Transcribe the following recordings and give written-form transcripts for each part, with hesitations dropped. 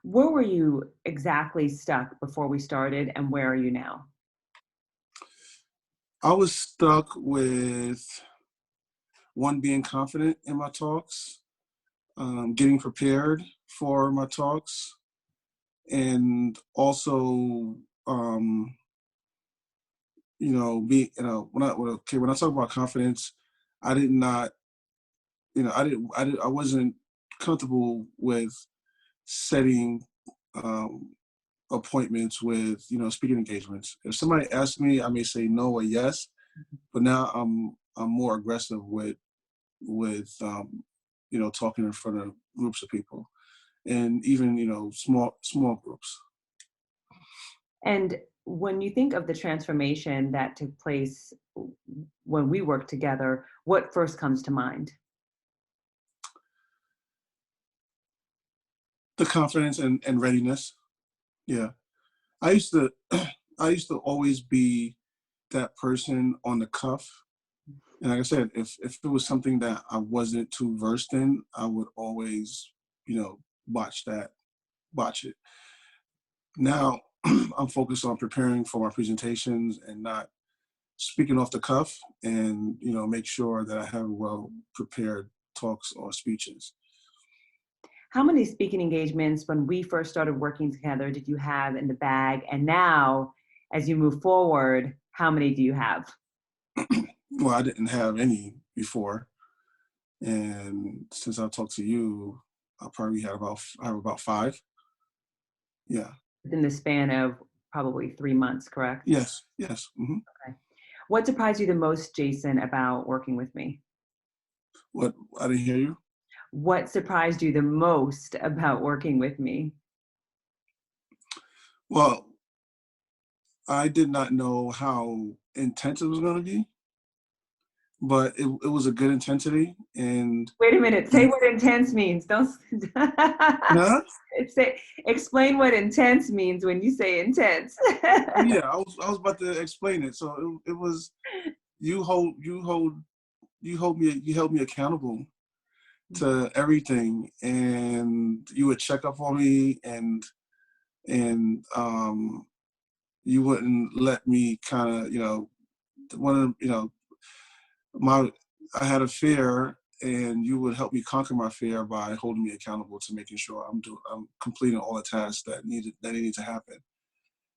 Where were you exactly stuck before we started, and where are you now? I was stuck with one, being confident in my talks, getting prepared for my talks, and also, um, when I talk about confidence, I did not, I wasn't comfortable with setting um, appointments with, speaking engagements. If somebody asks me, I may say no or yes, but now I'm more aggressive with talking in front of groups of people, and even small groups. And when you think of the transformation that took place when we worked together, what first comes to mind? The confidence and readiness. Yeah, I used to I used to always be that person on the cuff. And like I said, if it was something that I wasn't too versed in, I would always, you know, botch that, botch it. Now I'm focused on preparing for my presentations and not speaking off the cuff, and make sure that I have well prepared talks or speeches. How many speaking engagements when we first started working together did you have in the bag? And now, as you move forward, how many do you have? Well, I didn't have any before, and since I talked to you, I have about five. Yeah. Within the span of probably 3 months, correct? Yes. Yes. Okay. What surprised you the most, Jason, about working with me? What? I didn't hear you. What surprised you the most about working with me? Well, I did not know how intense it was going to be, but it was a good intensity, and Wait a minute. Say what intense means. Don't huh? say. Explain what intense means when you say intense. Oh yeah, I was about to explain it. So it was, you held me accountable to everything, and you would check up on me, and you wouldn't let me kind of, one of, my I had a fear, and you would help me conquer my fear by holding me accountable to making sure I'm completing all the tasks that needed to happen.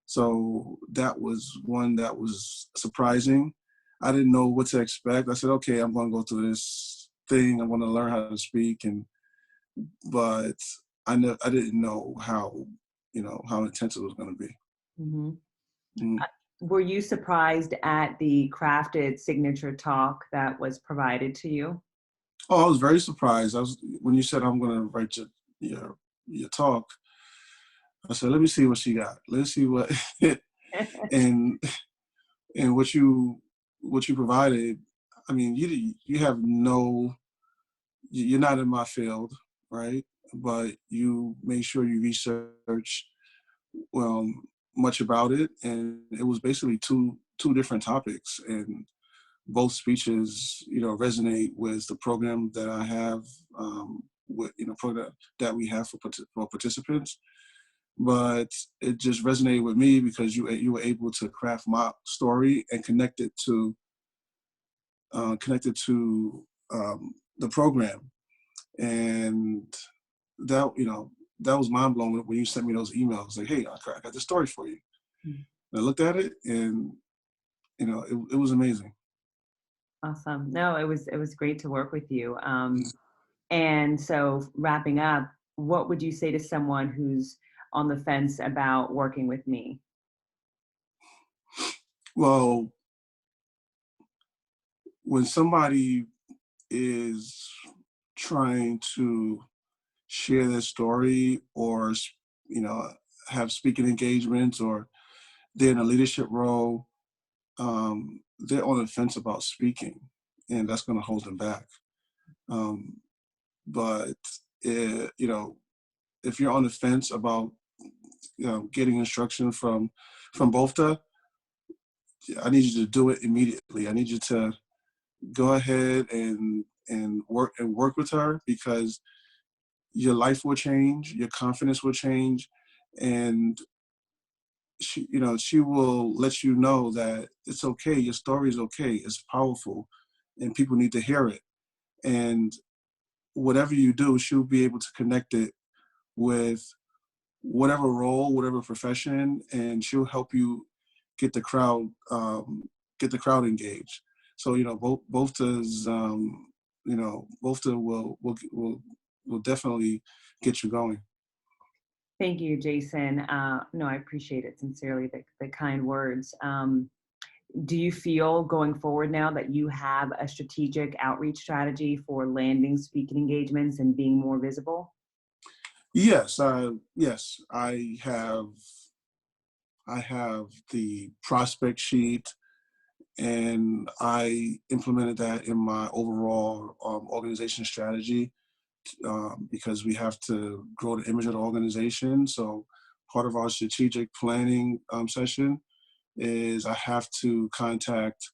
So that was one that was surprising. I didn't know what to expect. I said, okay, I'm going to go through this thing. I'm going to learn how to speak, but I didn't know how intense it was going to be. Mhm. Mm. Were you surprised at the crafted signature talk that was provided to you? Oh, I was very surprised. I was When you said I'm going to write your talk. I said, let me see what she got. Let's see what and and what you provided. I mean, you have no, you're not in my field, right? But you made sure you research well much about it, and it was basically two different topics, and both speeches resonate with the program that I have, with program that we have for participants. But it just resonated with me because you were able to craft my story and connect it to the program, and that that was mind blowing when you sent me those emails like, hey, I got this story for you. Mm. And I looked at it, and it was amazing. Awesome. No, it was great to work with you. And so, wrapping up, what would you say to someone who's on the fence about working with me? Well, when somebody is trying to share their story, or you know have speaking engagements, or they're in a leadership role, they're on the fence about speaking, and that's going to hold them back. um, but if you're on the fence about getting instruction from Bofta, I need you to do it immediately. I need you to go ahead and work with her, because your life will change, your confidence will change, and she will let you know that it's okay. Your story is okay. It's powerful, and people need to hear it. And whatever you do, she'll be able to connect it with whatever role, whatever profession, and she'll help you get the crowd engaged. So Bofta's Bofta will definitely get you going. Thank you, Jason. No, I appreciate it sincerely, the kind words. Do you feel going forward now that you have a strategic outreach strategy for landing speaking engagements and being more visible? Yes, I have the prospect sheet, and I implemented that in my overall organization strategy, because we have to grow the image of the organization. So part of our strategic planning session is I have to contact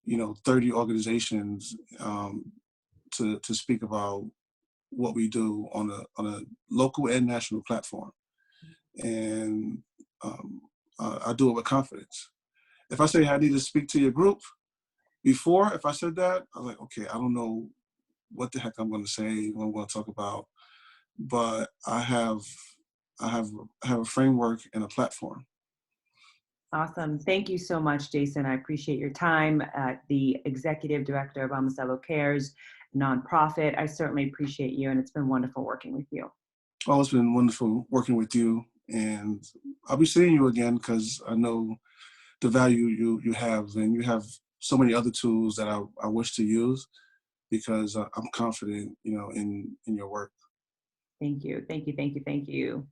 30 organizations, to speak about what we do on a local and national platform. And I do it with confidence. If I say I need to speak to your group, before, if I said that, I was like, okay, I don't know what the heck I'm going to say, what I'm going to talk about, but I have a framework and a platform. Awesome. Thank you so much, Jason. I appreciate your time. The executive director of Omicelo Cares nonprofit. I certainly appreciate you, and it's been wonderful working with you. Oh, it's been wonderful working with you, and I'll be seeing you again because I know the value you have, and you have so many other tools that I wish to use, because I'm confident, in your work. Thank you. Thank you. Thank you. Thank you.